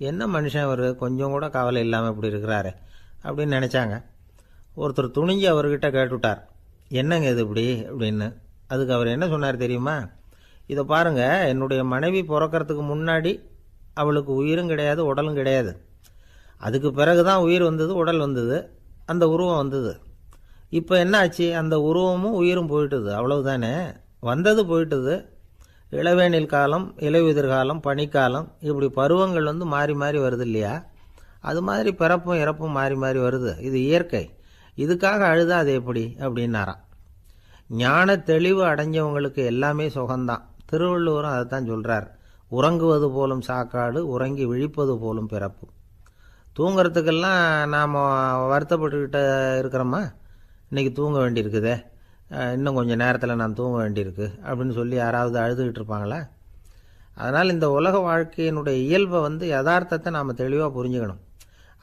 என்ன மனுஷன் அவர், கொஞ்சம் கூட கவலை இல்லாமல் இப்படி இருக்கிறாரு அப்படின்னு நினச்சாங்க. ஒருத்தர் துணிஞ்சு அவர்கிட்ட கேட்டுவிட்டார், என்னங்க இது இப்படி அப்படின்னு. அதுக்கு அவர் என்ன சொன்னார் தெரியுமா? இதை பாருங்கள், என்னுடைய மனைவி பிறக்கிறதுக்கு முன்னாடி அவளுக்கு உயிரும் கிடையாது, உடலும் கிடையாது. அதுக்கு பிறகு தான் உயிர் வந்தது, உடல் வந்தது, அந்த உருவம் வந்தது. இப்போ என்ன ஆச்சு? அந்த உருவமும் உயிரும் போயிட்டுது, அவ்வளவுதானே. வந்தது போயிட்டுது. இளவேனில் காலம், இலையுதிர் காலம், பனிக்காலம், இப்படி பருவங்கள் மாறி மாறி வருது இல்லையா? அது மாதிரி பிறப்பும் இறப்பும் மாறி மாறி வருது. இது இயற்கை. இதுக்காக அழுதா அது எப்படி அப்படின்னாராம். ஞான தெளிவு அடைஞ்சவங்களுக்கு எல்லாமே சுகம்தான். திருவள்ளுவரும் அதை தான் சொல்கிறார். உறங்குவது போலும் சாக்காடு, உறங்கி விழிப்பது போலும் பிறப்பு. தூங்கிறதுக்கெல்லாம் நாம் வருத்தப்பட்டுக்கிட்ட இருக்கிறோமா? இன்றைக்கி தூங்க வேண்டியிருக்குதே, இன்னும் கொஞ்சம் நேரத்தில் நான் தூங்க வேண்டியிருக்கு அப்படின்னு சொல்லி யாராவது அழுதுகிட்டு இருப்பாங்களா? அதனால் இந்த உலக வாழ்க்கையினுடைய இயல்பை யதார்த்தத்தை நாம் தெளிவாக புரிஞ்சுக்கணும்.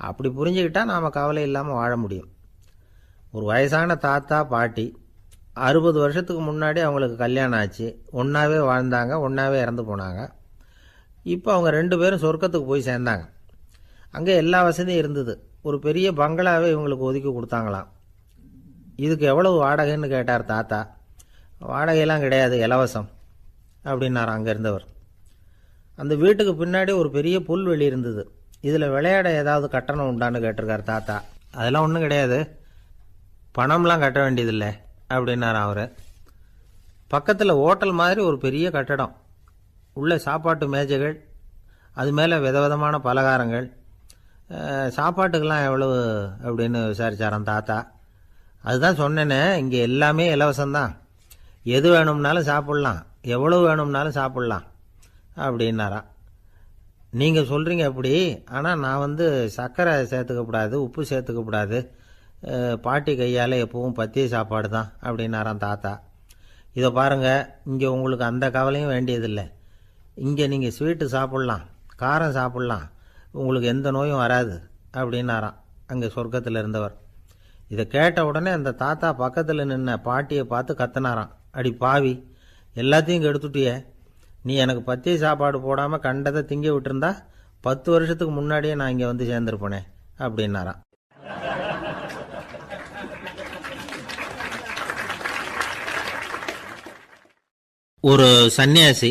அப்படி புரிஞ்சுக்கிட்டால் நாம் கவலை இல்லாமல் வாழ முடியும். ஒரு வயசான தாத்தா பாட்டி 60 வருஷத்துக்கு முன்னாடி அவங்களுக்கு கல்யாணம் ஆச்சு. ஒன்றாவே வாழ்ந்தாங்க, ஒன்றாவே இறந்து போனாங்க. இப்போ அவங்க 2 பேரும் சொர்க்கத்துக்கு போய் சேர்ந்தாங்க. அங்கே எல்லா வசதியும் இருந்தது. ஒரு பெரிய பங்களாவே இவங்களுக்கு ஒதுக்கி கொடுத்தாங்களாம். இதுக்கு எவ்வளவு வாடகைன்னு கேட்டார் தாத்தா. வாடகையெல்லாம் கிடையாது, இலவசம் அப்படின்னார் அங்கே இருந்தவர். அந்த வீட்டுக்கு பின்னாடி ஒரு பெரிய புல்வெளி இருந்தது. இதில் விளையாட ஏதாவது கட்டணம் உண்டான்னு கேட்டிருக்கார் தாத்தா. அதெல்லாம் ஒன்றும் கிடையாது, பணம்லாம் கட்ட வேண்டியதில்லை அப்படின்னார் அவர். பக்கத்தில் ஹோட்டல் மாதிரி ஒரு பெரிய கட்டடம், உள்ள சாப்பாட்டு மேஜைகள், அது மேலே விதவிதமான பலகாரங்கள். சாப்பாட்டுக்கெல்லாம் எவ்வளவு அப்படின்னு விசாரிச்சாராம் தாத்தா. அதுதான் சொன்னேனே, இங்கே எல்லாமே இலவசம்தான், எது வேணும்னாலும் சாப்பிட்லாம், எவ்வளவு வேணும்னாலும் சாப்பிட்லாம் அப்படின்னாராம். நீங்கள் சொல்கிறீங்க அப்படி, ஆனால் நான் சர்க்கரை சேர்த்துக்கக்கூடாது, உப்பு சேர்த்துக்கக்கூடாது, பாட்டி கையால் எப்பவும் பத்திய சாப்பாடு தான் அப்படின்னாராம் தாத்தா. இதை பாருங்கள், இங்கே உங்களுக்கு அந்த கவலையும் வேண்டியதில்லை. இங்கே நீங்கள் ஸ்வீட்டு சாப்பிட்லாம், காரம் சாப்பிட்லாம், உங்களுக்கு எந்த நோயும் வராது அப்படின்னாராம் அங்கே சொர்க்கத்தில் இருந்தவர். இதை கேட்ட உடனே அந்த தாத்தா பக்கத்தில் நின்ன பாட்டியை பார்த்து கத்தினாராம், அடி பாவி, எல்லாத்தையும் கெடுத்துட்டியே, நீ எனக்கு பத்திய சாப்பாடு போடாமல் கண்டதை திங்க விட்டுருந்தா 10 வருஷத்துக்கு முன்னாடியே நான் இங்கே சேர்ந்துருப்பேனே அப்படின்னாராம். ஒரு சன்னியாசி,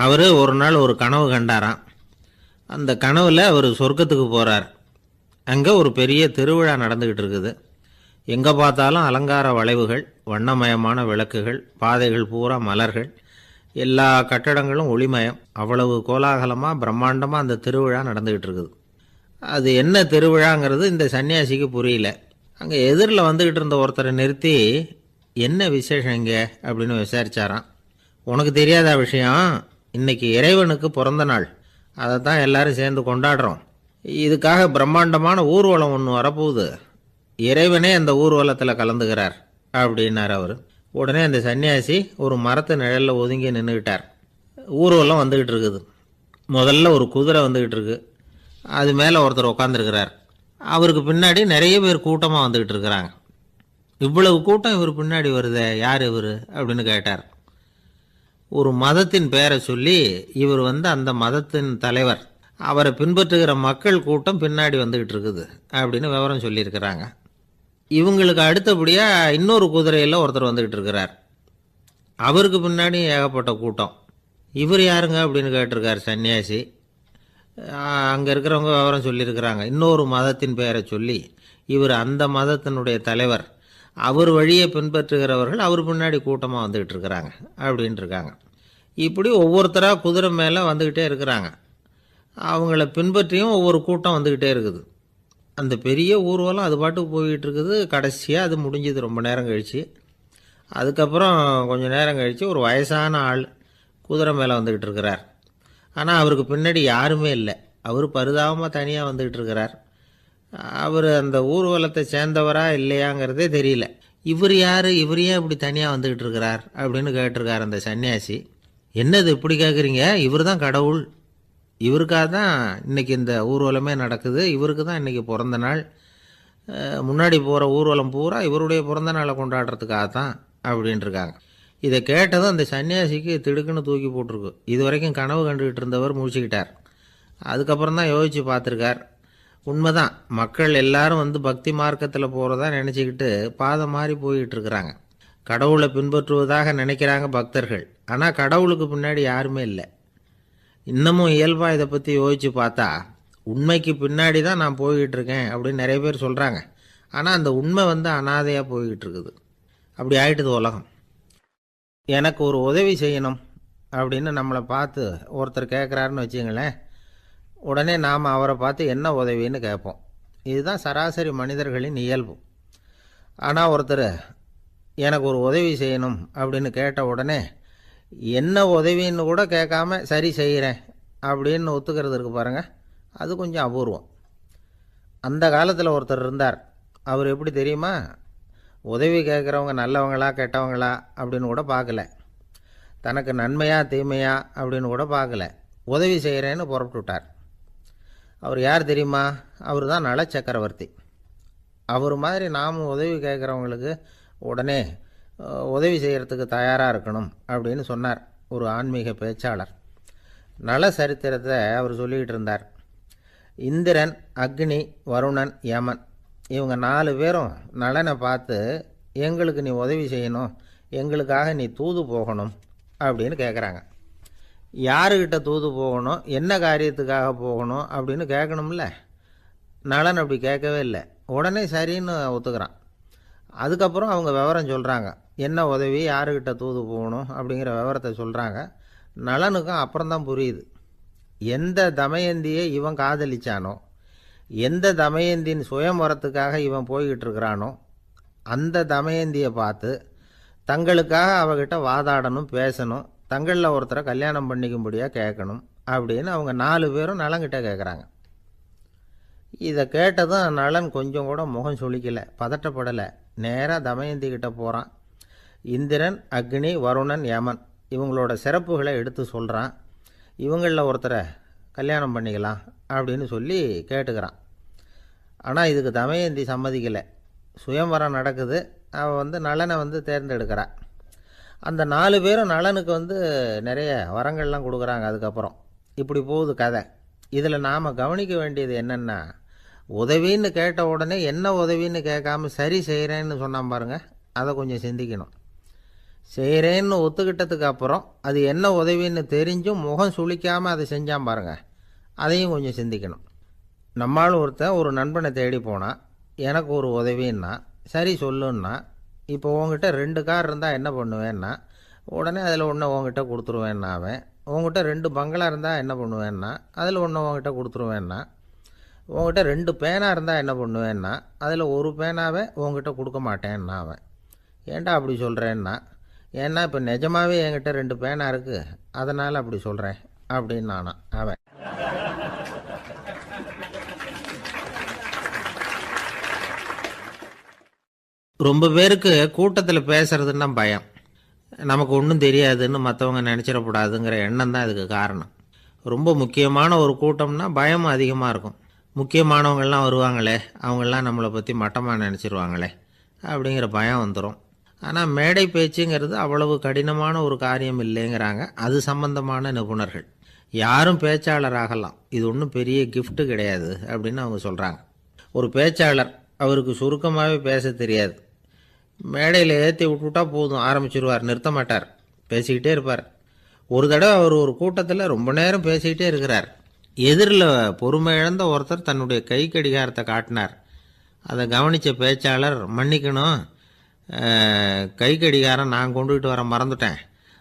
அவர் ஒரு நாள் ஒரு கனவு கண்டாராம். அந்த கனவில் அவர் சொர்க்கத்துக்கு போகிறார். அங்கே ஒரு பெரிய திருவிழா நடந்துக்கிட்டு இருக்குது. எங்கே பார்த்தாலும் அலங்கார வளைவுகள், வண்ணமயமான விளக்குகள், பாதைகள் பூரா மலர்கள், எல்லா கட்டடங்களும் ஒளிமயம். அவ்வளவு கோலாகலமாக பிரம்மாண்டமாக அந்த திருவிழா நடந்துக்கிட்டு இருக்குது. அது என்ன திருவிழாங்கிறது இந்த சன்னியாசிக்கு புரியல. அங்கே எதிரில் வந்துக்கிட்டு இருந்த ஒருத்தரை நிறுத்தி, என்ன விசேஷம் இங்கே அப்படின்னு விசாரிச்சாராம். உனக்கு தெரியாத விஷயம், இன்னைக்கு இறைவனுக்கு பிறந்த நாள், அதை தான் எல்லாரும் சேர்ந்து கொண்டாடுறோம். இதுக்காக பிரம்மாண்டமான ஊர்வலம் ஒன்று வரப்போகுது, இறைவனே அந்த ஊர்வலத்தில் கலந்துக்கிறார் அப்படின்னார் அவர். உடனே அந்த சன்னியாசி ஒரு மரத்து நிழலில் ஒதுங்கி நின்றுக்கிட்டார். ஊர்வலம் வந்துக்கிட்டு இருக்குது. முதல்ல ஒரு குதிரை வந்துக்கிட்டு இருக்கு, அது மேலே ஒருத்தர் உட்காந்துருக்கிறார். அவருக்கு பின்னாடி நிறைய பேர் கூட்டமாக வந்துக்கிட்டு இருக்கிறாங்க. இவ்வளவு கூட்டம் இவர் பின்னாடி வருதே, யார் இவர் அப்படின்னு கேட்டார். ஒரு மதத்தின் பெயரை சொல்லி, இவர் அந்த மதத்தின் தலைவர், அவரை பின்பற்றுகிற மக்கள் கூட்டம் பின்னாடி வந்துக்கிட்டு இருக்குது அப்படின்னு விவரம் சொல்லியிருக்கிறாங்க. இவங்களுக்கு அடுத்தபடியாக இன்னொரு குதிரையில் ஒருத்தர் வந்துக்கிட்டு இருக்கிறார். அவருக்கு பின்னாடி ஏகப்பட்ட கூட்டம். இவர் யாருங்க அப்படின்னு கேட்டிருக்கார் சன்னியாசி. அங்கே இருக்கிறவங்க விவரம் சொல்லியிருக்கிறாங்க. இன்னொரு மதத்தின் பெயரை சொல்லி, இவர் அந்த மதத்தினுடைய தலைவர், அவர் வழியை பின்பற்றுகிறவர்கள் அவர் பின்னாடி கூட்டமாக வந்துக்கிட்டு இருக்கிறாங்க அப்படின்ட்டு இருக்காங்க. இப்படி ஒவ்வொருத்தராக குதிரை மேலே வந்துக்கிட்டே இருக்கிறாங்க. அவங்கள பின்பற்றியும் ஒவ்வொரு கூட்டம் வந்துக்கிட்டே இருக்குது. அந்த பெரிய ஊர்வலம் அது பாட்டுக்கு போய்கிட்டு இருக்குது. கடைசியாக அது முடிஞ்சது ரொம்ப நேரம் கழித்து. அதுக்கப்புறம் கொஞ்சம் நேரம் கழித்து ஒரு வயசான ஆள் குதிரை மேலே வந்துக்கிட்டு இருக்கிறார். ஆனால் அவருக்கு பின்னாடி யாருமே இல்லை. அவர் பரிதாபமாக தனியாக வந்துக்கிட்டு இருக்கிறார். அவர் அந்த ஊர்வலத்தை சேர்ந்தவரா இல்லையாங்கிறதே தெரியல. இவர் யார், இவர் ஏன் இப்படி தனியாக வந்துக்கிட்டு இருக்கிறார் அப்படின்னு கேட்டிருக்கார் அந்த சன்னியாசி. என்னது இப்படி கேட்குறீங்க, இவர் தான் கடவுள், இவருக்காக தான் இன்றைக்கி இந்த ஊர்வலமே நடக்குது, இவருக்கு தான் இன்றைக்கி பிறந்த நாள், முன்னாடி போகிற ஊர்வலம் பூரா இவருடைய பிறந்த நாளை கொண்டாடுறதுக்காக தான் அப்படின்ட்டுருக்காங்க. இதை கேட்டதும் அந்த சன்னியாசிக்கு திடுக்குன்னு தூக்கி போட்டிருக்கு. இது வரைக்கும் கனவு கண்டுகிட்டு இருந்தவர் முழிச்சுக்கிட்டார். அதுக்கப்புறம் தான் யோசித்து பார்த்துருக்கார். உண்மைதான், மக்கள் எல்லாரும் வந்து பக்தி மார்க்கத்தில் போகிறதா நினச்சிக்கிட்டு பாதை மாறி போய்கிட்டு இருக்கிறாங்க. கடவுளை பின்பற்றுவதாக நினைக்கிறாங்க பக்தர்கள். ஆனால் கடவுளுக்கு பின்னாடி யாருமே இல்லை. இன்னமும் இயல்பாக இதை பற்றி யோசித்து பார்த்தா உண்மைக்கு பின்னாடி தான் நான் போய்கிட்டு இருக்கேன் அப்படின்னு நிறைய பேர் சொல்கிறாங்க. ஆனால் அந்த உண்மை வந்து அனாதையாக போய்கிட்டு இருக்குது. அப்படி ஆயிட்டுது உலகம். எனக்கு ஒரு உதவி செய்யணும் அப்படின்னு நம்மளை பார்த்து ஒருத்தர் கேட்குறாருன்னு வச்சுங்களேன், உடனே நாம் அவரை பார்த்து என்ன உதவின்னு கேட்போம். இதுதான் சராசரி மனிதர்களின் இயல்பு. ஆனால் ஒருத்தர் எனக்கு ஒரு உதவி செய்யணும் அப்படின்னு கேட்ட உடனே என்ன உதவின்னு கூட கேட்காம சரி செய்கிறேன் அப்படின்னு ஒத்துக்கிறது இருக்கு பாருங்கள், அது கொஞ்சம் அபூர்வம். அந்த காலத்தில் ஒருத்தர் இருந்தார். அவர் எப்படி தெரியுமா? உதவி கேட்குறவங்க நல்லவங்களா கெட்டவங்களா அப்படின்னு கூட பார்க்கல, தனக்கு நன்மையா தீமையா அப்படின்னு கூட பார்க்கல, உதவி செய்கிறேன்னு புறப்பட்டு விட்டார். அவர் யார் தெரியுமா? அவர் தான் நல சக்கரவர்த்தி. அவர் மாதிரி நாமும் உதவி கேட்குறவங்களுக்கு உடனே உதவி செய்கிறதுக்கு தயாராக இருக்கணும் அப்படின்னு சொன்னார் ஒரு ஆன்மீக பேச்சாளர். நல சரித்திரத்தை அவர் சொல்லிக்கிட்டு இருந்தார். இந்திரன், அக்னி, வருணன், யமன் இவங்க 4 பேரும் நலனை பார்த்து எங்களுக்கு நீ உதவி செய்யணும், எங்களுக்காக நீ தூது போகணும் அப்படின்னு கேட்குறாங்க. யாருக்கிட்ட தூது போகணும், என்ன காரியத்துக்காக போகணும் அப்படின்னு கேட்கணும்ல. நலன் அப்படி கேட்கவே இல்லை, உடனே சரின்னு ஒத்துக்கிறான். அதுக்கப்புறம் அவங்க விவரம் சொல்கிறாங்க, என்ன உதவி, யாருக்கிட்ட தூது போகணும் அப்படிங்கிற விவரத்தை சொல்கிறாங்க. நலனுக்கும் அப்புறம்தான் புரியுது, எந்த தமயந்தியை இவன் காதலிச்சானோ, எந்த தமயந்தின் சுயம்பரத்துக்காக இவன் போய்கிட்டு இருக்கிறானோ அந்த தமயந்தியை பார்த்து தங்களுக்காக அவகிட்ட வாதாடணும், பேசணும், தங்களில் ஒருத்தரை கல்யாணம் பண்ணிக்கும்படியாக கேட்கணும் அப்படின்னு அவங்க 4 பேரும் நலன்கிட்ட கேட்குறாங்க. இதை கேட்டதும் நலன் கொஞ்சம் கூட முகம் சுளிக்கலை, பதட்டப்படலை. நேராக தமயந்தி கிட்ட போகிறான். இந்திரன், அக்னி, வருணன், யமன் இவங்களோட சிறப்புகளை எடுத்து சொல்கிறான். இவங்களில் ஒருத்தரை கல்யாணம் பண்ணிக்கலாம் அப்படின்னு சொல்லி கேட்டுக்கிறான். ஆனால் இதுக்கு தமயந்தி சம்மதிக்கலை. சுயம்வரம் நடக்குது, அவள் வந்து நலனை வந்து தேர்ந்தெடுக்கிறாள். அந்த 4 பேரும் நலனுக்கு வந்து நிறைய வரங்கள்லாம் கொடுக்குறாங்க. அதுக்கப்புறம் இப்படி போகுது கதை. இதில் நாம் கவனிக்க வேண்டியது என்னென்னா, உதவின்னு கேட்ட உடனே என்ன உதவின்னு கேட்காம சரி செய்கிறேன்னு சொன்னான் பாருங்க, அதை கொஞ்சம் சிந்திக்கணும். செய்கிறேன்னு ஒத்துக்கிட்டதுக்கு அப்புறம் அது என்ன உதவின்னு தெரிஞ்சும் முகம் சுளிக்காமல் அதை செஞ்சான் பாருங்க, அதையும் கொஞ்சம் சிந்திக்கணும். நம்மளும் ஒருத்தன் ஒரு நண்பனை தேடி போனால் எனக்கு ஒரு உதவின்னா சரி சொல்லுன்னா, இப்போ உங்ககிட்ட 2 கார் இருந்தால் என்ன பண்ணுவேன்னா உடனே அதில் ஒன்று உங்ககிட்ட கொடுத்துருவேன்னா, அவன் உங்ககிட்ட 2 பங்களா இருந்தால் என்ன பண்ணுவேன்னா அதில் ஒன்று உங்ககிட்ட கொடுத்துருவேன்னா, உங்ககிட்ட 2 பேனா இருந்தால் என்ன பண்ணுவேன்னா அதில் ஒரு பேனாவே உங்ககிட்ட கொடுக்க மாட்டேன்னா அவன். ஏன்டா அப்படி சொல்கிறேன்னா, ஏன்னா இப்போ நிஜமாகவே என்கிட்ட 2 பேனா இருக்குது, அதனால் அப்படி சொல்கிறேன் அப்படின்னு நானா அவன். ரொம்ப பேருக்கு கூட்டத்தில் பேசுறதுன்னா பயம். நமக்கு ஒன்றும் தெரியாதுன்னு மற்றவங்க நினச்சிடக்கூடாதுங்கிற எண்ணம் தான் இதுக்கு காரணம். ரொம்ப முக்கியமான ஒரு கூட்டம்னா பயமும் அதிகமாக இருக்கும். முக்கியமானவங்கள்லாம் வருவாங்களே, அவங்களாம் நம்மளை பற்றி மட்டமாக நினச்சிருவாங்களே அப்படிங்கிற பயம் வந்துடும். ஆனால் மேடை பேச்சுங்கிறது அவ்வளவு கடினமான ஒரு காரியம் இல்லைங்கிறாங்க அது சம்பந்தமான நிபுணர்கள். யாரும் பேச்சாளர் ஆகலாம், இது ஒன்றும் பெரிய கிஃப்ட்டு கிடையாது அப்படின்னு அவங்க சொல்கிறாங்க. ஒரு பேச்சாளர் அவருக்கு சுருக்கமாகவே பேச தெரியாது, மேடையில் ஏற்றி விட்டுவிட்டா போதும் ஆரம்பிச்சிருவார், நிறுத்த மாட்டார், பேசிக்கிட்டே இருப்பார். ஒரு தடவை அவர் ஒரு கூட்டத்தில் ரொம்ப நேரம் பேசிக்கிட்டே இருக்கிறார். எதிரில் பொறுமை இழந்த ஒருத்தர் தன்னுடைய கை கடிகாரத்தை காட்டினார். அதை கவனித்த பேச்சாளர், மன்னிக்கணும், கை கடிகாரம் நான் கொண்டுகிட்டு வர மறந்துட்டேன்,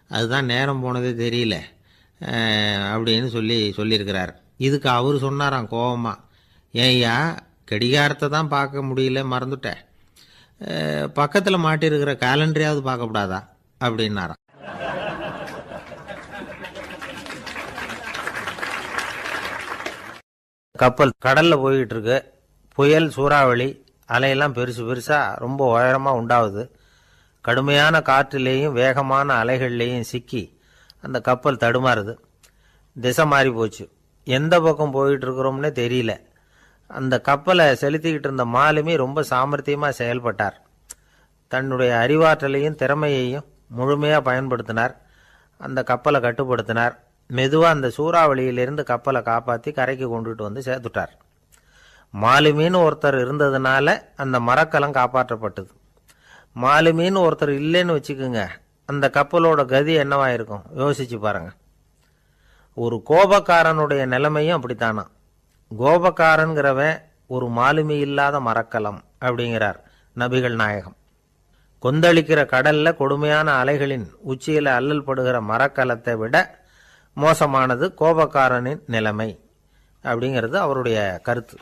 அதுதான் நேரம் போனதே தெரியல அப்படின்னு சொல்லியிருக்கிறார். இதுக்கு அவர் சொன்னாராம் கோபமாக, ஏய்யா கடிகாரத்தை தான் பார்க்க முடியல, மறந்துட்டேன், பக்கத்தில் மாட்டிருக்கிற கேலண்டரையாவது பார்க்கக்கூடாதா அப்படின்னாராம். கப்பல் கடலில் போய்கிட்டு இருக்கு. புயல், சூறாவளி, அலையெல்லாம் பெருசு பெருசாக ரொம்ப உயரமாக உண்டாகுது. கடுமையான காற்றிலேயும் வேகமான அலைகள்லேயும் சிக்கி அந்த கப்பல் தடுமாறுது. திசை மாறி போச்சு, எந்த பக்கம் போயிட்டு இருக்கிறோம்னே தெரியல. அந்த கப்பலை செலுத்திக்கிட்டு இருந்த மாலுமி ரொம்ப சாமர்த்தியமாக செயல்பட்டார். தன்னுடைய அறிவாற்றலையும் திறமையையும் முழுமையாக பயன்படுத்தினார். அந்த கப்பலை கட்டுப்படுத்தினார். மெதுவாக அந்த சூறாவளியிலிருந்து கப்பலை காப்பாற்றி கரைக்கு கொண்டுட்டு வந்து சேர்த்துட்டார். மாலுமின்னு ஒருத்தர் இருந்ததுனால அந்த மரக்கலம் காப்பாற்றப்பட்டது. மாலுமின்னு ஒருத்தர் இல்லைன்னு வச்சுக்கோங்க, அந்த கப்பலோட கதி என்னவாயிருக்கும் யோசிச்சு பாருங்க. ஒரு கோபக்காரனுடைய நிலைமையும் அப்படித்தானா. கோபக்காரன்கிறவன் ஒரு மாலுமி இல்லாத மரக்கலம் அப்படிங்கிறார் நபிகள் நாயகம். கொந்தளிக்கிற கடல்ல கொடுமையான அலைகளின் உச்சியில அல்லல் படுகிற மரக்கலத்தை விட மோசமானது கோபக்காரனின் நிலைமை அப்படிங்கிறது அவருடைய கருத்து.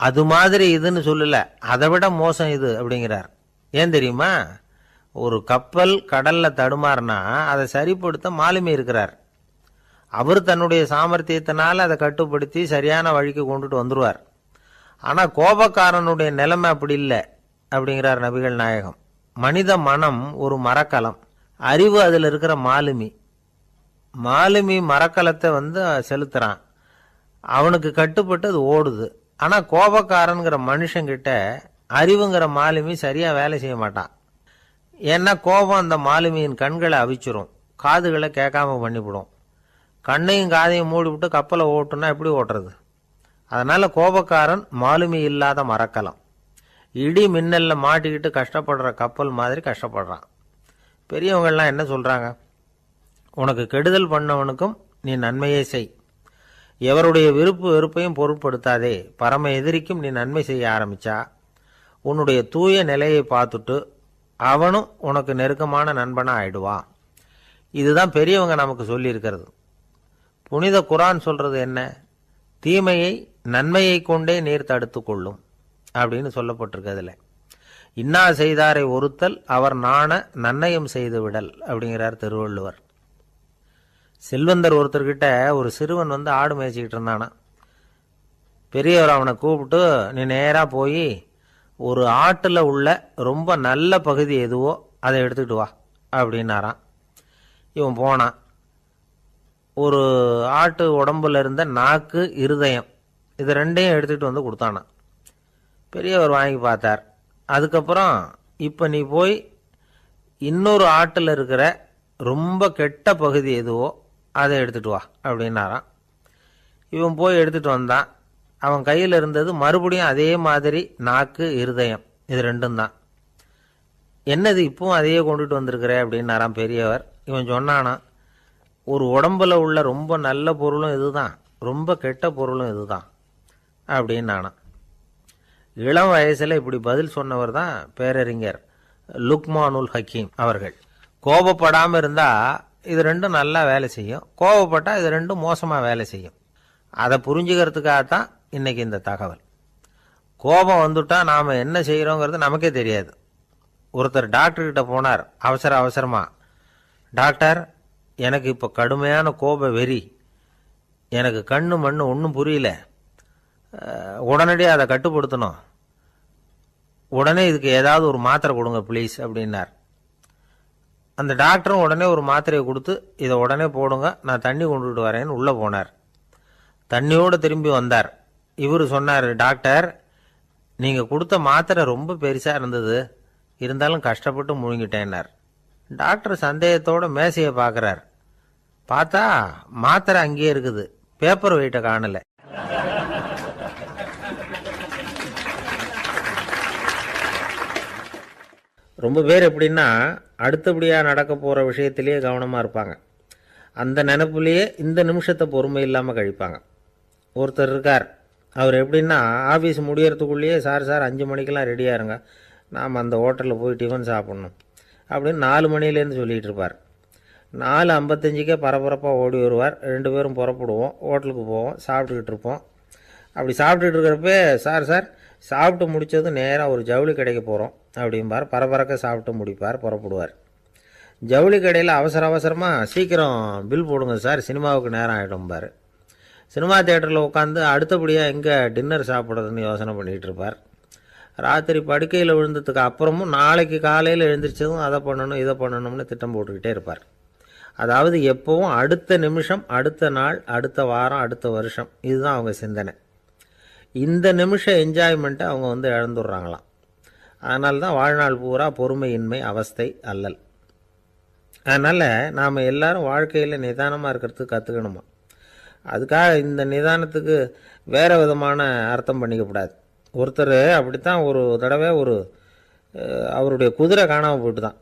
அது மாதிரி இதுன்னு சொல்லல, அதை விட மோசம் இது அப்படிங்கிறார். ஏன் தெரியுமா? ஒரு கப்பல் கடல்ல தடுமாறினா அதை சரிப்படுத்த மாலுமி இருக்கிறார். அவர் தன்னுடைய சாமர்த்தியத்தினால அதை கட்டுப்படுத்தி சரியான வழிக்கு கொண்டுட்டு வந்துருவார். ஆனா கோபக்காரனுடைய நிலைமை அப்படி இல்லை அப்படிங்கிறார் நபிகள் நாயகம். மனித மனம் ஒரு மரக்கலம், அறிவு அதில் இருக்கிற மாலுமி. மாலுமி மரக்கலத்தை செலுத்துறான், அவனுக்கு கட்டுப்பட்டு அது ஓடுது. ஆனா கோபக்காரன்கிற மனுஷங்கிட்ட அறிவுங்கிற மாலுமி சரியா வேலை செய்ய மாட்டான். ஏன்னா கோபம் அந்த மாலுமியின் கண்களை அவிச்சிரும், காதுகளை கேட்காம பண்ணிவிடும். கண்ணையும் காதையும் மூடிவிட்டு கப்பலை ஓட்டுனா எப்படி ஓட்டுறது? அதனால கோபக்காரன் மாலுமி இல்லாத மரக்கலம். இடி மின்னல்ல மாட்டிக்கிட்டு கஷ்டப்படுற கப்பல் மாதிரி கஷ்டப்படுறான். பெரியவங்கள்லாம் என்ன சொல்றாங்க? உனக்கு கெடுதல் பண்ணவனுக்கும் நீ நன்மையை செய், எவருடைய விருப்பு வெறுப்பையும் பொருட்படுத்தாதே. பரம எதிரிக்கும் நீ நன்மை செய்ய ஆரம்பிச்சா உன்னுடைய தூய நிலையை பார்த்துட்டு அவனும் உனக்கு நெருக்கமான நண்பனா ஆயிடுவான். இதுதான் பெரியவங்க நமக்கு சொல்லி இருக்கிறது. புனித குரான் சொல்றது என்ன? தீமையை நன்மையை கொண்டே நீர் தடுத்து கொள்ளும் அப்படின்னு சொல்லப்பட்டிருக்கிறதுல. இன்னா செய்தாரை ஒருத்தல் அவர் நாண நன்னயம் செய்து விடல் அப்படிங்கிறார் திருவள்ளுவர். செல்வந்தர் ஒருத்தர்கிட்ட ஒரு சிறுவன் ஆடு மேய்ச்சிக்கிட்டு இருந்தானா. பெரியவர் அவனை கூப்பிட்டு, நீ நேரா போய் ஒரு ஆட்டுல உள்ள ரொம்ப நல்ல பகுதி எதுவோ அதை எடுத்துக்கிட்டு வா அப்படின்னாரான். இவன் போனான். ஒரு ஆட்டு உடம்புல இருந்த நாக்கு, இருதயம், இது ரெண்டையும் எடுத்துக்கிட்டு வந்து கொடுத்தானான். பெரியவர் வாங்கி பார்த்தார். அதுக்கப்புறம் இப்ப நீ போய் இன்னொரு ஆட்டுல இருக்கிற ரொம்ப கெட்ட பகுதி எதுவோ அதை எடுத்துட்டு வா அப்படின்னாராம். இவன் போய் எடுத்துட்டு வந்தான். அவன் கையில் இருந்தது மறுபடியும் அதே மாதிரி நாக்கு, இருதயம், இது ரெண்டும் தான். என்னது இப்பவும் அதையே கொண்டுட்டு வந்திருக்கிற அப்படின்னாராம் பெரியவர். இவன் சொன்னானா, ஒரு உடம்புல உள்ள ரொம்ப நல்ல பொருளும் இதுதான், ரொம்ப கெட்ட பொருளும் இதுதான் அப்படின்னானா. இளம் வயசுல இப்படி பதில் சொன்னவர் தான் பேரறிஞர் லுக்மானுல் ஹக்கீம் அவர்கள். கோபப்படாம இருந்தா இது ரெண்டும் நல்லா வேலை செய்யும், கோபப்பட்டா இது ரெண்டும் மோசமா வேலை செய்யும். அதை புரிஞ்சுக்கிறதுக்காகத்தான் இன்னைக்கு இந்த தகவல். கோபம் வந்துட்டா நாம என்ன செய்யறோங்கிறது நமக்கே தெரியாது. ஒருத்தர் டாக்டர் கிட்ட போனார் அவசரமா. டாக்டர், எனக்கு இப்ப கடுமையான கோப வெறி, எனக்கு கண்ணு மண்ணு ஒன்றும் புரியல, உடனடியாக அதை கட்டுப்படுத்தணும், உடனே இதுக்கு ஏதாவது ஒரு மாத்திரை கொடுங்க ப்ளீஸ் அப்படின்னார். அந்த டாக்டரும் உடனே ஒரு மாத்திரையை கொடுத்து, இதை உடனே போடுங்க, நான் தண்ணி கொண்டுட்டு வரேன்னு உள்ள போனார். தண்ணியோடு திரும்பி வந்தார். இவர் சொன்னார், டாக்டர், நீங்க கொடுத்த மாத்திரை ரொம்ப பெருசா இருந்தது, இருந்தாலும் கஷ்டப்பட்டு முழுங்கிட்டேன்னார். டாக்டர் சந்தேகத்தோட மேசையை பார்க்கிறார். பார்த்தா மாத்திரை அங்கேயே இருக்குது, பேப்பர் வெயிட்ட காணல. ரொம்ப பேர் எப்படின்னா அடுத்தபடியாக நடக்க போகிற விஷயத்திலேயே கவனமாக இருப்பாங்க. அந்த நினைப்புலேயே இந்த நிமிஷத்தை பொறுமை இல்லாமல் கழிப்பாங்க. ஒருத்தர் இருக்கார், அவர் எப்படின்னா ஆஃபீஸ் முடியறதுக்குள்ளேயே சார் 5 மணிக்கெல்லாம் ரெடியாக இருங்க, நாம் அந்த ஹோட்டலில் போய் டிஃபன் சாப்பிட்ணும் அப்படின்னு 4 மணிலேருந்து சொல்லிகிட்டு இருப்பார். 4:55 பரபரப்பாக ஓடி வருவார். 2 பேரும் புறப்படுவோம், ஹோட்டலுக்கு போவோம், சாப்பிட்டுக்கிட்டு இருப்போம். அப்படி சாப்பிட்டுட்டு இருக்கிறப்ப சார் சாப்பிட்டு முடித்ததும் நேராக ஒரு ஜவுளி கடைக்கு போகிறோம் அப்படிம்பார். பரபரக்க சாப்பிட்டு முடிப்பார், புறப்படுவார். ஜவுளி கடையில் அவசரமாக சீக்கிரம் பில் போடுங்க சார், சினிமாவுக்கு நேரம் ஆகிடும்பார். சினிமா தியேட்டரில் உட்காந்து அடுத்தபடியாக எங்கே டின்னர் சாப்பிட்றதுன்னு யோசனை பண்ணிகிட்டு இருப்பார். ராத்திரி படுக்கையில் விழுந்ததுக்கு அப்புறமும் நாளைக்கு காலையில் எழுந்திரிச்சதும் அதை பண்ணணும் இதை பண்ணணும்னு திட்டம் போட்டுக்கிட்டே இருப்பார். அதாவது எப்பவும் அடுத்த நிமிஷம், அடுத்த நாள், அடுத்த வாரம், அடுத்த வருஷம், இதுதான் அவங்க சிந்தனை. இந்த நிமிஷம் என்ஜாய்மெண்ட்டை அவங்க இழந்துடுறாங்களாம். அதனால தான் வாழ்நாள் பூரா பொறுமையின்மை, அவஸ்தை, அல்லல். அதனால் நாம் எல்லாரும் வாழ்க்கையில் நிதானமாக இருக்கிறதுக்கு கற்றுக்கணுமா. அதுக்காக இந்த நிதானத்துக்கு வேறு விதமான அர்த்தம் பண்ணிக்கக்கூடாது. ஒருத்தர் அப்படித்தான் ஒரு தடவை அவருடைய குதிரை காணாமல் போயிட்டு தான்.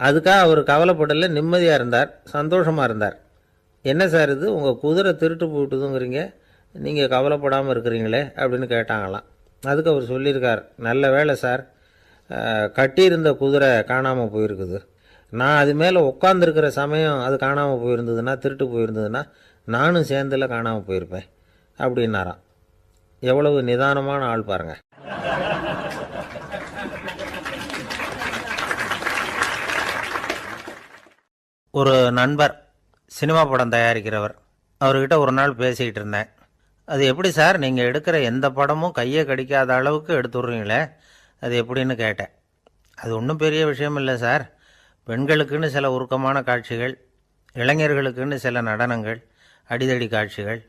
அதுக்காக அவர் கவலைப்படலை, நிம்மதியாக இருந்தார், சந்தோஷமாக இருந்தார். என்ன சார் இது, உங்கள் குதிரை திருட்டு போயிட்டுதுங்கிறீங்க, நீங்கள் கவலைப்படாமல் இருக்கிறீங்களே அப்படின்னு கேட்டாங்களாம். அதுக்கு அவர் சொல்லியிருக்கார், நல்ல வேலை சார், கட்டியிருந்த குதிரை காணாமல் போயிருக்குது. நான் அது மேலே உட்காந்துருக்கிற சமயம் அது காணாமல் போயிருந்ததுன்னா, திருட்டு போயிருந்ததுன்னா நானும் சேர்ந்தில் காணாமல் போயிருப்பேன் அப்படின்னாராம். எவ்வளவு நிதானமான ஆள் பாருங்கள். ஒரு நண்பர் சினிமா படம் தயாரிக்கிறவர், அவர்கிட்ட ஒரு நாள் பேசிக்கிட்டு இருந்தேன். அது எப்படி சார், நீங்கள் எடுக்கிற எந்த படமும் கையை கடிக்காத அளவுக்கு எடுத்துடுறீங்களே, அது எப்படின்னு கேட்டேன். அது ஒன்றும் பெரிய விஷயம் இல்லை சார், பெண்களுக்குன்னு சில உருக்கமான காட்சிகள், இளைஞர்களுக்குன்னு சில நடனங்கள், அடிதடி காட்சிகள்,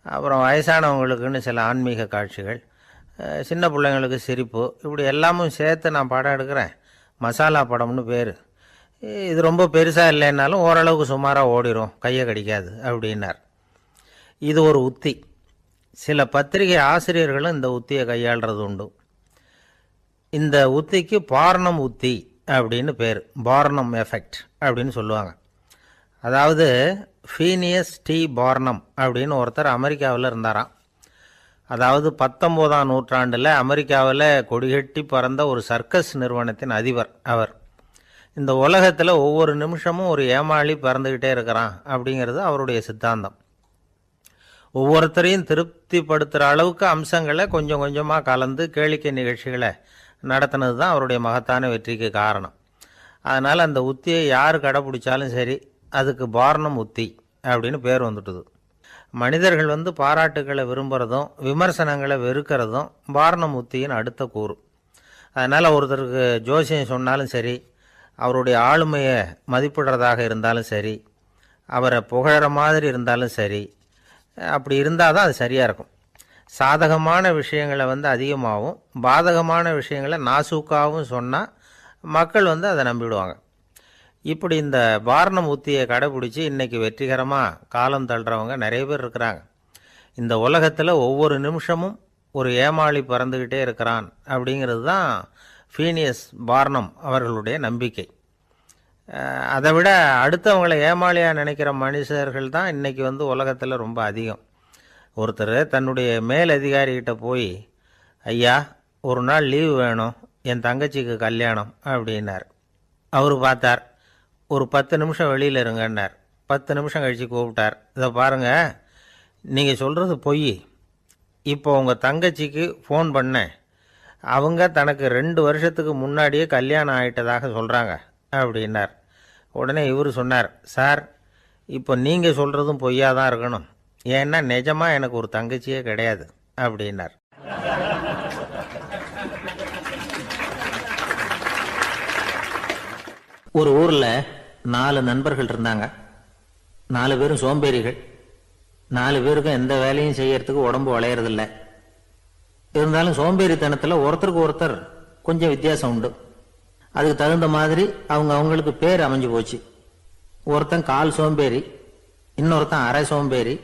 அப்புறம் வயசானவங்களுக்குன்னு சில ஆன்மீக காட்சிகள், சின்ன பிள்ளைங்களுக்கு சிரிப்பு, இப்படி எல்லாமும் சேர்த்து நான் படம் எடுக்கிறேன். மசாலா படம்னு பேர். இது ரொம்ப பெருசாக இல்லைன்னாலும் ஓரளவுக்கு சுமாராக ஓடிடும், கையை கடிக்காது அப்படின்னார். இது ஒரு உத்தி. சில பத்திரிகை ஆசிரியர்களும் இந்த உத்தியை கையாளுறது உண்டு. இந்த உத்திக்கு பார்னம் உத்தி அப்படின்னு பேர், பார்னம் எஃபெக்ட் அப்படின்னு சொல்லுவாங்க. அதாவது ஃபீனியஸ் டி பார்னம் அப்படின்னு ஒருத்தர் அமெரிக்காவில் இருந்தாராம். அதாவது 19ஆம் நூற்றாண்டில் அமெரிக்காவில் கொடிகட்டி பறந்த ஒரு சர்க்கஸ் நிறுவனத்தின் அதிபர் அவர். இந்த உலகத்தில் ஒவ்வொரு நிமிஷமும் ஒரு ஏமாளி பறந்துக்கிட்டே இருக்கிறான் அப்படிங்கிறது அவருடைய சித்தாந்தம். ஒவ்வொருத்தரையும் திருப்திப்படுத்துகிற அளவுக்கு அம்சங்களை கொஞ்சம் கொஞ்சமாக கலந்து கேளிக்கை நிகழ்ச்சிகளை நடத்தினது தான் அவருடைய மகத்தான வெற்றிக்கு காரணம். அதனால் அந்த உத்தியை யார் கடைப்பிடிச்சாலும் சரி, அதுக்கு பார்னம் உத்தி அப்படின்னு பேர் வந்துட்டுது. மனிதர்கள் பாராட்டுக்களை விரும்புகிறதும் விமர்சனங்களை வெறுக்கிறதும் பார்னம் உத்தியின் அடுத்த கூறு. அதனால் ஒருத்தருக்கு ஜோசியம் சொன்னாலும் சரி, அவருடைய ஆளுமையை மதிப்பிடுறதாக இருந்தாலும் சரி, அவரை புகழற மாதிரி இருந்தாலும் சரி, அப்படி இருந்தால் தான் அது சரியாக இருக்கும். சாதகமான விஷயங்களை அதிகமாகவும் பாதகமான விஷயங்களை நாசூக்காகவும் சொன்னால் மக்கள் அதை நம்பிவிடுவாங்க. இப்படி இந்த பார்னம் உத்தியை கடைபிடிச்சி இன்றைக்கி வெற்றிகரமாக காலம் தள்ளுறவங்க நிறைய பேர் இருக்கிறாங்க. இந்த உலகத்தில் ஒவ்வொரு நிமிஷமும் ஒரு ஏமாளி பறந்துக்கிட்டே இருக்கிறான் அப்படிங்கிறது தான் ஃபீனியஸ் பார்னம் அவர்களுடைய நம்பிக்கை. அதை விட அடுத்தவங்களை ஏமாளியாக நினைக்கிற மனுஷர்கள் தான் இன்றைக்கி உலகத்தில் ரொம்ப அதிகம். ஒருத்தர் தன்னுடைய மேலதிகாரிகிட்ட போய், ஐயா ஒரு நாள் லீவு வேணும், என் தங்கச்சிக்கு கல்யாணம் அப்படின்னார். அவர் பார்த்தார், ஒரு 10 நிமிஷம் வெளியில் இருங்கன்னார். 10 நிமிஷம் கழித்து கூப்பிட்டார், இதை பாருங்கள், நீங்கள் சொல்கிறது பொய், இப்போ உங்கள் தங்கச்சிக்கு ஃபோன் பண்ணேன், அவங்க தனக்கு 2 வருஷத்துக்கு முன்னாடியே கல்யாணம் ஆகிட்டதாக சொல்கிறாங்க அப்படின்னார். உடனே இவர் சொன்னார், சார் இப்போ நீங்கள் சொல்கிறதும் பொய்யாக தான் இருக்கணும், ஏன்னா நிஜமாக எனக்கு ஒரு தங்கச்சியே கிடையாது அப்படின்னார். ஒரு ஊரில் 4 நண்பர்கள் இருந்தாங்க. 4 பேரும் சோம்பேறிகள். 4 பேருக்கும் எந்த வேலையும் செய்யறதுக்கு உடம்பு வளையறதில்லை. இருந்தாலும் சோம்பேறித்தனத்தில் ஒருத்தருக்கு ஒருத்தர் கொஞ்சம் வித்தியாசம் உண்டு. அதுக்கு தகுந்த மாதிரி அவங்களுக்கு பேர் அமைஞ்சு போச்சு. ஒருத்தன் கால் சோம்பேறி, இன்னொருத்தன் அரை சோம்பேறி,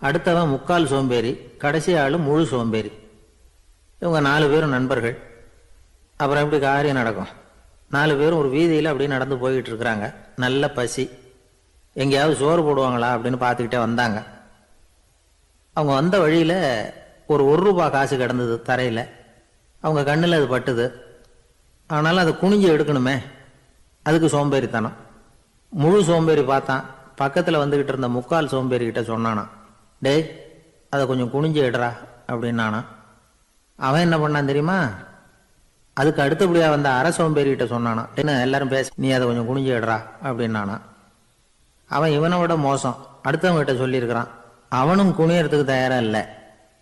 அடுத்தவன் முக்கால் சோம்பேறி, கடைசி ஆள் முழு சோம்பேறி. இவங்க 4 பேரும் நண்பர்கள். அப்புறம் எப்படி காரியம் நடக்கும்? 4 பேரும் ஒரு வீதியில் அப்படியே நடந்து போய்கிட்டு இருக்கிறாங்க. நல்ல பசி. எங்கேயாவது சோறு போடுவாங்களா அப்படின்னு பார்த்துக்கிட்டே வந்தாங்க. அவங்க வந்த வழியில் ஒரு ரூபா காசு கிடந்தது தரையில். அவங்க கண்ணில் அது பட்டுது. ஆனாலும் அதை குனிஞ்சு எடுக்கணுமே, அதுக்கு சோம்பேறித்தனம். முழு சோம்பேறி பார்த்தான். பக்கத்தில் வந்துக்கிட்டு இருந்த முக்கால் சோம்பேறிக்கிட்ட சொன்னானா, டேய் அதை கொஞ்சம் குனிஞ்சு எடுறா அப்படின்னானா. அவன் என்ன பண்ணான் தெரியுமா? அதுக்கு அடுத்தபடியாக வந்த அரை சோம்பேறிகிட்ட சொன்னானா, என்ன எல்லாரும் பேச, நீ அதை கொஞ்சம் குனிஞ்சு எடுறா அப்படின்னானா. அவன் இவனை விட மோசம், அடுத்தவங்கிட்ட சொல்லியிருக்கிறான். அவனும் குனியறதுக்கு தயாராக இல்லை.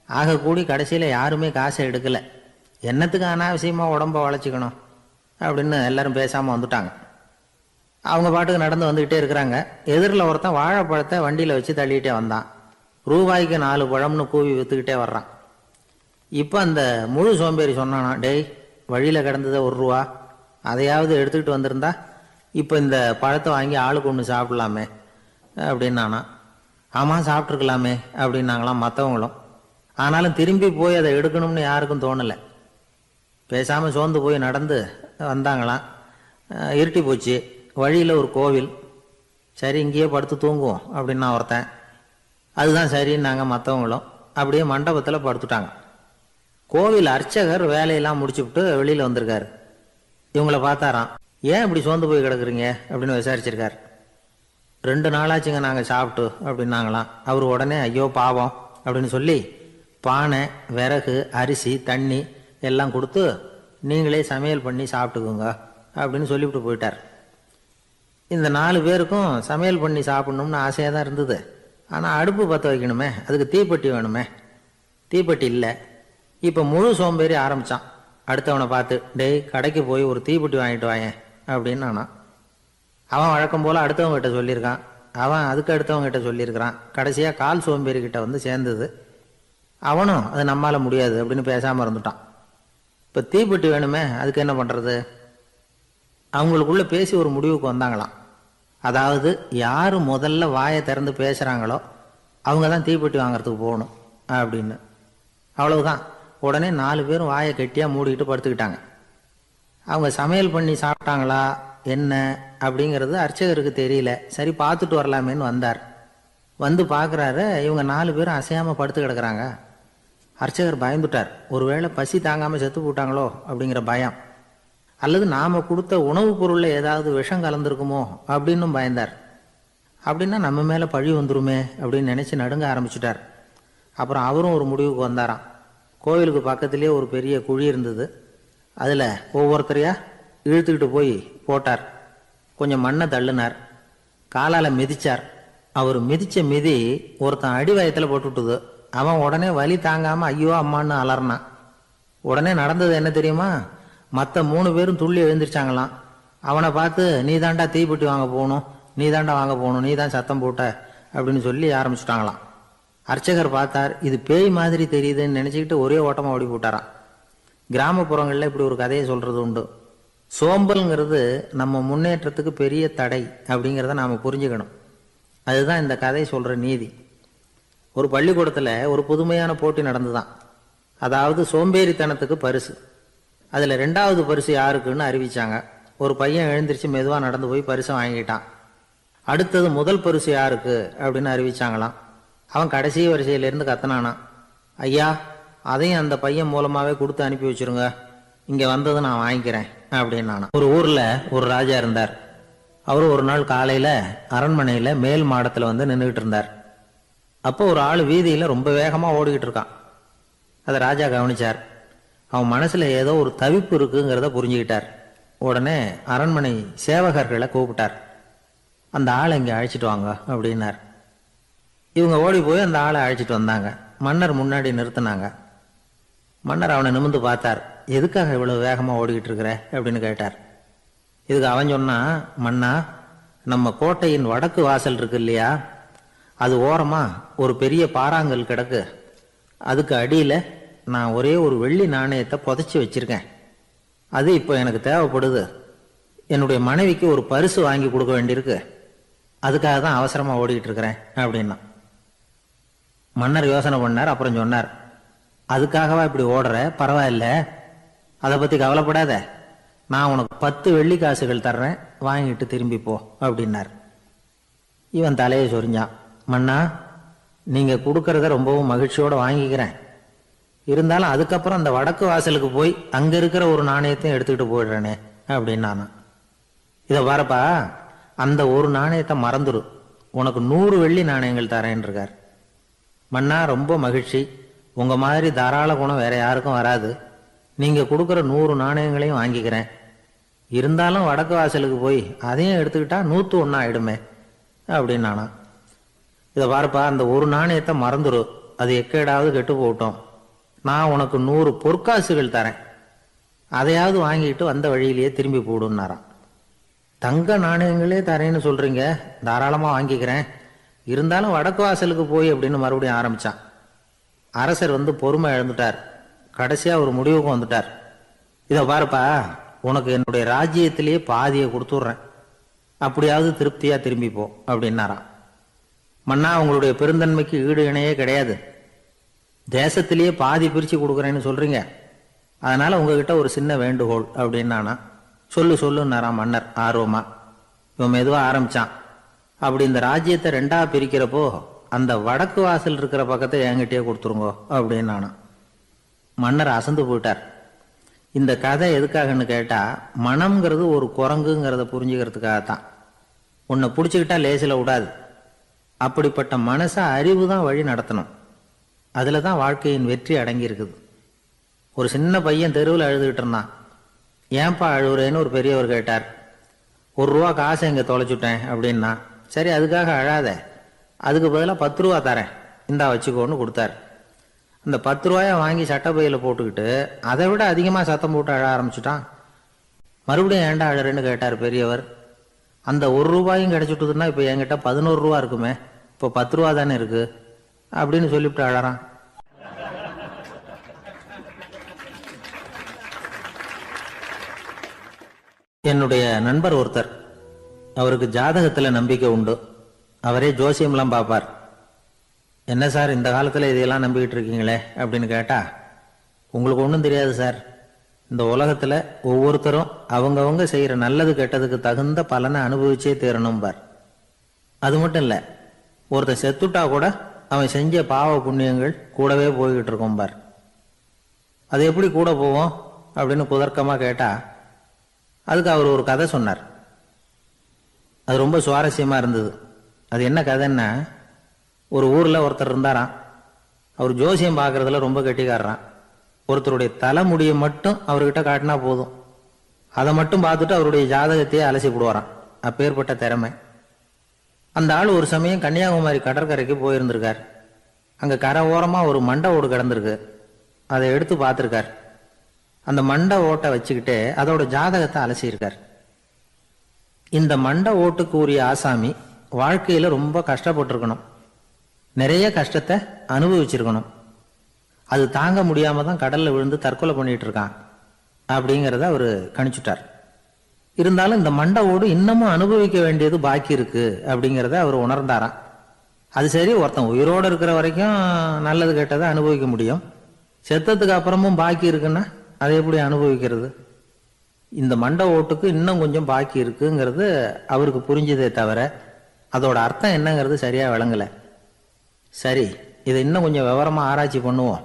ஆக கூடி கடைசியில் யாருமே காசை எடுக்கலை. என்னத்துக்கு அனாவசியமாக உடம்ப வளைச்சிக்கணும் அப்படின்னு எல்லாரும் பேசாமல் வந்துட்டாங்க. அவங்க பாட்டுக்கு நடந்து வந்துக்கிட்டே இருக்கிறாங்க. எதிரில் ஒருத்தன் வாழைப்பழத்தை வண்டியில் வச்சு தள்ளிகிட்டே வந்தான். ரூபாய்க்கு 4 பழம்னு கூவி விற்றுக்கிட்டே வர்றான். இப்போ அந்த முழு சோம்பேறி சொன்னானா, டேய் வழியில் கிடந்தது 1 ரூபா, அதையாவது எடுத்துக்கிட்டு வந்திருந்தா இப்போ இந்த பழத்தை வாங்கி ஆளுக்கு ஒன்று சாப்பிடலாமே அப்படின்னானா. ஆமாம் சாப்பிட்ருக்கலாமே அப்படின்னாங்களாம் மற்றவங்களும். ஆனாலும் திரும்பி போய் அதை எடுக்கணும்னு யாருக்கும் தோணலை. பேசாமல் சோர்ந்து போய் நடந்து வந்தாங்களாம். இருட்டி போச்சு. வழியில் ஒரு கோவில். சரி இங்கேயே படுத்து தூங்குவோம் அப்படின்னா ஒருத்தன். அதுதான் சரின்னாங்க மற்றவங்களும். அப்படியே மண்டபத்தில் படுத்துட்டாங்க. கோவில் அர்ச்சகர் வேலையெல்லாம் முடிச்சுவிட்டு வெளியில் வந்திருக்காரு. இவங்கள பார்த்தாராம். ஏன் இப்படி சோர்ந்து போய் கிடக்குறீங்க அப்படின்னு விசாரிச்சிருக்காரு. 2 நாளாச்சுங்க நாங்கள் சாப்பிட்டு அப்படின்னாங்களாம். அவர் உடனே ஐயோ பாவம் அப்படின்னு சொல்லி பானை, விறகு, அரிசி, தண்ணி எல்லாம் கொடுத்து நீங்களே சமையல் பண்ணி சாப்பிட்டுக்குங்க அப்படின்னு சொல்லிவிட்டு போயிட்டார். இந்த 4 பேருக்கும் சமையல் பண்ணி சாப்பிட்ணும்னு ஆசையாக தான் இருந்தது. ஆனால் அடுப்பு பற்ற வைக்கணுமே, அதுக்கு தீப்பெட்டி வேணுமே. தீப்பெட்டி இல்லை. இப்போ முழு சோம்பேறி ஆரம்பித்தான். அடுத்தவனை பார்த்து டேய் கடைக்கு போய் ஒரு தீப்பெட்டி வாங்கிட்டு வாயேன் அப்படின்னு நானா. அவன் வழக்கம் போல் அடுத்தவங்ககிட்ட சொல்லியிருக்கான். அவன் அதுக்கு அடுத்தவங்ககிட்ட சொல்லியிருக்கிறான். கடைசியாக கால் சோம்பேறிக்கிட்ட வந்து சேர்ந்தது. அவனும் அது நம்மால் முடியாது அப்படின்னு பேசாமல் இருந்துட்டான். இப்போ தீப்பெட்டி வேணுமே, அதுக்கு என்ன பண்ணுறது? அவங்களுக்குள்ளே பேசி ஒரு முடிவுக்கு வந்தாங்களாம். அதாவது யார் முதல்ல வாயை திறந்து பேசுகிறாங்களோ அவங்க தான் தீப்பெட்டி வாங்கிறதுக்கு போகணும் அப்படின்னு. அவ்வளவுதான். உடனே 4 பேரும் வாயை கெட்டியாக மூடிக்கிட்டு படுத்துக்கிட்டாங்க. அவங்க சமையல் பண்ணி சாப்பிட்டாங்களா என்ன அப்படிங்கிறது அர்ச்சகருக்கு தெரியல. சரி பார்த்துட்டு வரலாமேன்னு வந்தார். வந்து பார்க்குறாரு, இவங்க 4 பேரும் அசையாமல் படுத்து கிடக்குறாங்க. அர்ச்சகர் பயந்துட்டார். ஒருவேளை பசி தாங்காமல் செத்து போட்டாங்களோ அப்படிங்கிற பயம். அல்லது நாம் கொடுத்த உணவுப் பொருளில் ஏதாவது விஷம் கலந்துருக்குமோ அப்படின்னும் பயந்தார். அப்படின்னா நம்ம மேலே பழி வந்துருமே அப்படின்னு நினச்சி நடுங்க ஆரம்பிச்சுட்டார். அப்புறம் அவரும் ஒரு முடிவுக்கு வந்தாராம். கோவிலுக்கு பக்கத்துலேயே ஒரு பெரிய குழி இருந்தது. அதில் ஒவ்வொருத்தரையாக இழுத்துக்கிட்டு போய் போட்டார். கொஞ்சம் மண்ணை தள்ளினார். காலால் மிதிச்சார். அவர் மிதித்த மிதி ஒருத்தன் அடி வயத்தில் போட்டுவிட்டுது. அவன் உடனே வலி தாங்காமல் ஐயோ அம்மான்னு அலறினான். உடனே நடந்தது என்ன தெரியுமா? மற்ற 3 பேரும் துள்ளி எழுந்திரிச்சாங்களாம். அவனை பார்த்து நீ தாண்டா தீப்பெட்டி வாங்க போகணும், நீ தாண்டா வாங்க போகணும், நீ தான் சத்தம் போட்ட அப்படின்னு சொல்லி ஆரம்பிச்சுட்டாங்களாம். அர்ச்சகர் பார்த்தார். இது பேய் மாதிரி தெரியுதுன்னு நினச்சிக்கிட்டு ஒரே ஓட்டமாக ஓடி போட்டாராம். கிராமப்புறங்களில் இப்படி ஒரு கதையை சொல்கிறது உண்டு. சோம்பல்ங்கிறது நம்ம முன்னேற்றத்துக்கு பெரிய தடை அப்படிங்கிறத நாம் புரிஞ்சுக்கணும். அதுதான் இந்த கதை சொல்கிற நீதி. ஒரு பள்ளிக்கூடத்தில் ஒரு புதுமையான போட்டி நடந்துதான். அதாவது சோம்பேறித்தனத்துக்கு பரிசு. அதில் 2வது பரிசு யாருக்குன்னு அறிவிச்சாங்க. ஒரு பையன் எழுந்திரிச்சு மெதுவாக நடந்து போய் பரிசை வாங்கிட்டான். அடுத்தது முதல் பரிசு யாருக்கு அப்படின்னு அறிவிச்சாங்களாம். அவன் கடைசி வரிசையிலேருந்து கத்தனானான், ஐயா அதையும் அந்த பையன் மூலமாகவே கொடுத்து அனுப்பி வச்சுருங்க, இங்கே வந்தது நான் வாங்கிக்கிறேன் அப்படின்னு. ஒரு ஊரில் ஒரு ராஜா இருந்தார். அவர் ஒரு நாள் காலையில் அரண்மனையில் மேல் மாடத்தில் வந்து நின்றுக்கிட்டு இருந்தார். அப்போ ஒரு ஆள் வீதியில் ரொம்ப வேகமாக ஓடிக்கிட்டு இருக்கான். அதை ராஜா கவனிச்சார். அவன் மனசில் ஏதோ ஒரு தவிப்பு இருக்குங்கிறத புரிஞ்சுக்கிட்டார். உடனே அரண்மனை சேவகர்களை கூப்பிட்டார். அந்த ஆளை இங்கே அழைச்சிட்டு வாங்க அப்படின்னார். இவங்க ஓடி போய் அந்த ஆளை அழைச்சிட்டு வந்தாங்க. மன்னர் முன்னாடி நிறுத்தினாங்க. மன்னர் அவனை நிமிர்ந்து பார்த்தார். எதுக்காக இவ்வளவு வேகமாக ஓடிக்கிட்டு இருக்கிற அப்படின்னு கேட்டார். இதுக்கு அவன் சொன்னா, மன்னா நம்ம கோட்டையின் வடக்கு வாசல் இருக்கு இல்லையா, அது ஓரமா ஒரு பெரிய பாறாங்கல் கிடக்கு. அதுக்கு அடியில் நான் ஒரே ஒரு வெள்ளி நாணயத்தை புதைச்சி வச்சிருக்கேன். அது இப்போ எனக்கு தேவைப்படுது. என்னுடைய மனைவிக்கு ஒரு பரிசு வாங்கி கொடுக்க வேண்டியிருக்கு. அதுக்காக தான் அவசரமாக ஓடிக்கிட்டு இருக்கிறேன் அப்படின்னா. மன்னர் யோசனை பண்ணார். அப்புறம் சொன்னார், அதுக்காகவா இப்படி ஓடுற? பரவாயில்ல, அதை பற்றி கவலைப்படாத. நான் உனக்கு 10 வெள்ளி காசுகள் தர்றேன், வாங்கிட்டு திரும்பி போ அப்படின்னார். இவன் தலையை சொரிஞ்சான். மன்னா நீங்கள் கொடுக்கறத ரொம்பவும் மகிழ்ச்சியோடு வாங்கிக்கிறேன். இருந்தாலும் அதுக்கப்புறம் அந்த வடக்கு வாசலுக்கு போய் அங்கே இருக்கிற ஒரு நாணயத்தையும் எடுத்துக்கிட்டு போயிடுறேனே அப்படின்னு நானும். இதை பாருப்பா, அந்த ஒரு நாணயத்தை மறந்துடு, உனக்கு 100 வெள்ளி நாணயங்கள் தரேன் இருக்கார். மன்னா ரொம்ப மகிழ்ச்சி, உங்கள் மாதிரி தாராள குணம் வேற யாருக்கும் வராது. நீங்கள் கொடுக்குற 100 நாணயங்களையும் வாங்கிக்கிறேன். இருந்தாலும் வடக்கு வாசலுக்கு போய் அதையும் எடுத்துக்கிட்டா 101 ஆயிடுமே அப்படின்னு நானா. இதை பாருப்பா, அந்த ஒரு நாணயத்தை மறந்துடு, அது எக்கேடாவது கெட்டு போகட்டும். நான் உனக்கு 100 பொற்காசுகள் தரேன், அதையாவது வாங்கிட்டு வந்த வழியிலேயே திரும்பி போடுன்னாரான். தங்க நாணயங்களே தரேன்னு சொல்றீங்க, தாராளமாக வாங்கிக்கிறேன். இருந்தாலும் வடக்கு வாசலுக்கு போய் அப்படின்னு மறுபடியும் ஆரம்பிச்சான். அரசர் வந்து பொறுமை இழந்துட்டார். கடைசியாக ஒரு முடிவுக்கு வந்துட்டார். இதை பாருப்பா, உனக்கு என்னுடைய ராஜ்யத்திலேயே பாதியை கொடுத்துட்றேன். அப்படியாவது திருப்தியா திரும்பிப்போ அப்படின்னாராம். மன்னா, உங்களுடைய பெருந்தன்மைக்கு ஈடு இணையே கிடையாது. தேசத்திலேயே பாதி பிரிச்சு கொடுக்குறேன்னு சொல்றீங்க, அதனால உங்ககிட்ட ஒரு சின்ன வேண்டுகோள் அப்படின்னானா. சொல்லுன்னாராம் மன்னர் ஆர்வமா. இவன் மெதுவா ஆரம்பிச்சான். அப்படி இந்த ராஜ்யத்தை ரெண்டா பிரிக்கிறப்போ அந்த வடக்கு வாசல் இருக்கிற பக்கத்தை என்கிட்டயே கொடுத்துருங்கோ அப்படின்னானா. மன்னர் அசந்து போயிட்டார். இந்த கதை எதுக்காகன்னு கேட்டா, மனம்ங்கிறது ஒரு குரங்குங்கிறத புரிஞ்சுக்கிறதுக்காகத்தான். உன்னை பிடிச்சிக்கிட்டா லேசில விடாது. அப்படிப்பட்ட மனசை அறிவு தான் வழி நடத்தணும். அதுல தான் வாழ்க்கையின் வெற்றி அடங்கி இருக்குது. ஒரு சின்ன பையன் தெருவில் அழுதுகிட்டு இருந்தான். ஏன்பா அழுகுறேன்னு ஒரு பெரியவர் கேட்டார். ₹1 காசை இங்க தொலைச்சுட்டேன் அப்படின்னா. சரி, அதுக்காக அழாத, அதுக்கு பதிலாக 10 ரூபா தரேன், இந்தா வச்சுக்கோன்னு கொடுத்தாரு. அந்த 10 ரூபாயை வாங்கி சட்டப்பையில போட்டுக்கிட்டு அதை விட அதிகமாக சத்தம் போட்டு அழ ஆரம்பிச்சுட்டான். மறுபடியும் ஏன்டா அழறேன்னு கேட்டார் பெரியவர். அந்த ₹1 கிடைச்சிட்டுதுன்னா இப்போ என்கிட்ட 11 ரூபா இருக்குமே, இப்போ 10 ரூபா தானே இருக்கு அப்படின்னு சொல்லிவிட்டு அழறான். என்னுடைய நண்பர் ஒருத்தர், அவருக்கு ஜாதகத்துல நம்பிக்கை உண்டு. அவரே ஜோசியம்லாம் பார்ப்பார். என்ன சார் இந்த காலத்துல இதையெல்லாம் நம்பிக்கிட்டு இருக்கீங்களே அப்படின்னு கேட்டா, உங்களுக்கு ஒன்றும் தெரியாது சார், இந்த உலகத்துல ஒவ்வொருத்தரும் அவங்கவங்க செய்யற நல்லது கெட்டதுக்கு தகுந்த பலனை அனுபவிச்சே தீரணும் பார். அது மட்டும் இல்ல, ஒருத்தர் செத்துட்டா கூட அவன் செஞ்ச பாவ புண்ணியங்கள் கூடவே போய்கிட்டு இருக்கும் பார். அது எப்படி கூட போவோம் அப்படின்னு குதர்க்கமா கேட்டா, அதுக்கு அவர் ஒரு கதை சொன்னார். அது ரொம்ப சுவாரஸ்யமா இருந்தது. அது என்ன கதைன்னா, ஒரு ஊர்ல ஒருத்தர் இருந்தாராம். அவர் ஜோசியம் பார்க்கறதுல ரொம்ப கெட்டிக்காரரான். ஒருத்தருடைய தலைமுடியை மட்டும் அவர்கிட்ட காட்டினா போதும், அதை மட்டும் பார்த்துட்டு அவருடைய ஜாதகத்தையே அலசி போடுவாராம். அப்பேற்பட்ட திறமை. அந்த ஆள் ஒரு சமயம் கன்னியாகுமரி கடற்கரைக்கு போயிருந்திருக்கார். அங்க கரை ஓரமா ஒரு மண்டை ஓடு கிடந்திருக்கு. அதை எடுத்து பார்த்திருக்கார். அந்த மண்டை ஓட்டை வச்சுக்கிட்டே அதோட ஜாதகத்தை அலசியிருக்கார். இந்த மண்டை ஓட்டுக்கு உரிய ஆசாமி வாழ்க்கையில ரொம்ப கஷ்டப்பட்டிருக்கணும், நிறைய கஷ்டத்தை அனுபவிச்சிருக்கணும். அது தாங்க முடியாம தான் கடல்ல விழுந்து தற்கொலை பண்ணிட்டு இருக்கான் அப்படிங்கிறத அவரு கணிச்சுட்டார். இருந்தாலும் இந்த மண்டை ஓடு இன்னமும் அனுபவிக்க வேண்டியது பாக்கி இருக்கு அப்படிங்கிறத அவர் உணர்ந்தாராம். அது சரி, ஒருத்தன் உயிரோடு இருக்கிற வரைக்கும் நல்லது கெட்டதை அனுபவிக்க முடியும், செத்ததுக்கு அப்புறமும் பாக்கி இருக்குன்னா அதை எப்படி அனுபவிக்கிறது? இந்த மண்டை ஓட்டுக்கு இன்னும் கொஞ்சம் பாக்கி இருக்குங்கிறது அவருக்கு புரிஞ்சதே தவிர அதோட அர்த்தம் என்னங்கிறது சரியா விளங்கல. சரி, இதை இன்னும் கொஞ்சம் விவரமா ஆராய்ச்சி பண்ணுவோம்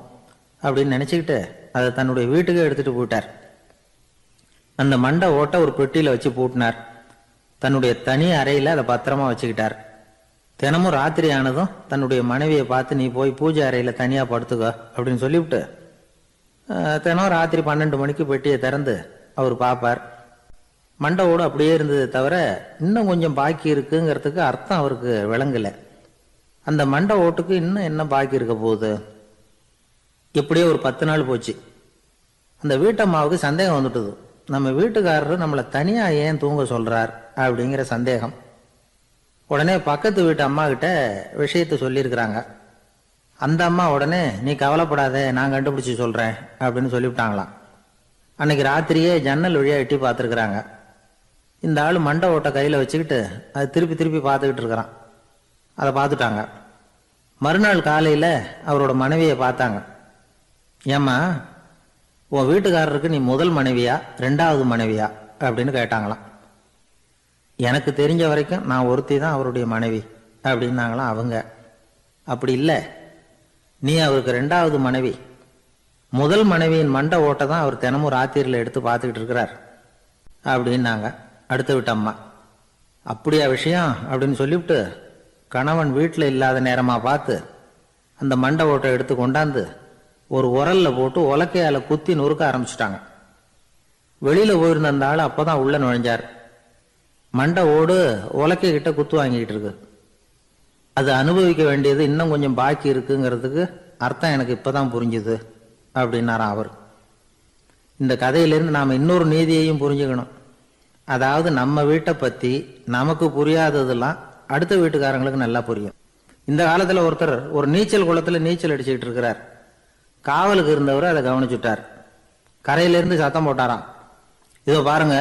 அப்படின்னு நினைச்சுக்கிட்டு அதை தன்னுடைய வீட்டுக்கு எடுத்துட்டு போயிட்டார். அந்த மண்டை ஓட்டை ஒரு பெட்டியில வச்சு பூட்டினார். தன்னுடைய தனி அறையில அதை பத்திரமா வச்சுக்கிட்டார். தினமும் ராத்திரி ஆனதும் தன்னுடைய மனைவியை பார்த்து, நீ போய் பூஜை அறையில தனியா படுத்துக்க அப்படின்னு சொல்லிவிட்டு தினம் ராத்திரி 12 மணிக்கு பெட்டியை திறந்து அவர் பார்ப்பார். மண்டை ஓடு அப்படியே இருந்தது தவிர இன்னும் கொஞ்சம் பாக்கி இருக்குங்கிறதுக்கு அர்த்தம் அவருக்கு விளங்கல. அந்த மண்டை ஓட்டுக்கு இன்னும் என்ன பாக்கி இருக்க போகுது? இப்படியே ஒரு 10 நாள் போச்சு. அந்த வீட்டம்மாவுக்கு சந்தேகம் வந்துட்டுது. நம்ம வீட்டுக்காரரு நம்மளை தனியா ஏன் தூங்க சொல்றார் அப்படிங்கிற சந்தேகம். உடனே பக்கத்து வீட்டு அம்மா கிட்ட விஷயத்த சொல்லியிருக்கிறாங்க. அந்த அம்மா உடனே, நீ கவலைப்படாத, நான் கண்டுபிடிச்சு சொல்றேன் அப்படின்னு சொல்லிவிட்டாங்களாம். அன்னைக்கு ராத்திரியே ஜன்னல் வழியா எட்டி பார்த்துருக்குறாங்க. இந்த ஆள் மண்டை ஓட்டை கையில வச்சுக்கிட்டு அது திருப்பி திருப்பி பார்த்துக்கிட்டு இருக்கிறான். அதை பார்த்துட்டாங்க. மறுநாள் காலையில அவரோட மனைவியை பார்த்தாங்க. ஏம்மா, உன் வீட்டுக்காரருக்கு நீ முதல் மனைவியா 2வது மனைவியா அப்படின்னு கேட்டாங்களாம். எனக்கு தெரிஞ்ச வரைக்கும் நான் ஒருத்தி தான் அவருடைய மனைவி அப்படின்னாங்களாம் அவங்க. அப்படி இல்லை, நீ அவருக்கு 2வது மனைவி. முதல் மனைவியின் மண்டை ஓட்டை தான் அவர் தினமும் ராத்திரியில் எடுத்து பார்த்துக்கிட்டு இருக்கிறார் அப்படின்னாங்க அடுத்த வீட்டு அம்மா. அப்படியா விஷயம் அப்படின்னு சொல்லிவிட்டு கணவன் வீட்டில் இல்லாத நேரமா பார்த்து அந்த மண்டை ஓட்டை எடுத்து கொண்டாந்து ஒரு உரல்ல போட்டு உலக்கையால குத்தி நொறுக்க ஆரம்பிச்சுட்டாங்க. வெளியில போயிருந்த அந்த ஆள் அப்பதான் உள்ள நுழைஞ்சார். மண்டை ஓடு உலக்கை கிட்ட குத்து வாங்கிட்டு இருக்கு. அது அனுபவிக்க வேண்டியது இன்னும் கொஞ்சம் பாக்கி இருக்குங்கிறதுக்கு அர்த்தம் எனக்கு இப்பதான் புரிஞ்சுது அப்படின்னாராம் அவர். இந்த கதையிலிருந்து நாம இன்னொரு நீதியையும் புரிஞ்சுக்கணும். அதாவது நம்ம வீட்டை பத்தி நமக்கு புரியாததெல்லாம் அடுத்த வீட்டுக்காரங்களுக்கு நல்லா புரியும். இந்த காலத்துல ஒருத்தர் ஒரு நீச்சல் குளத்துல நீச்சல் அடிச்சுக்கிட்டு இருக்கிறார். காவலுக்கு இருந்தவர் அதை கவனிச்சுட்டார். கரையிலிருந்து சத்தம் போட்டாராம், இதோ பாருங்க,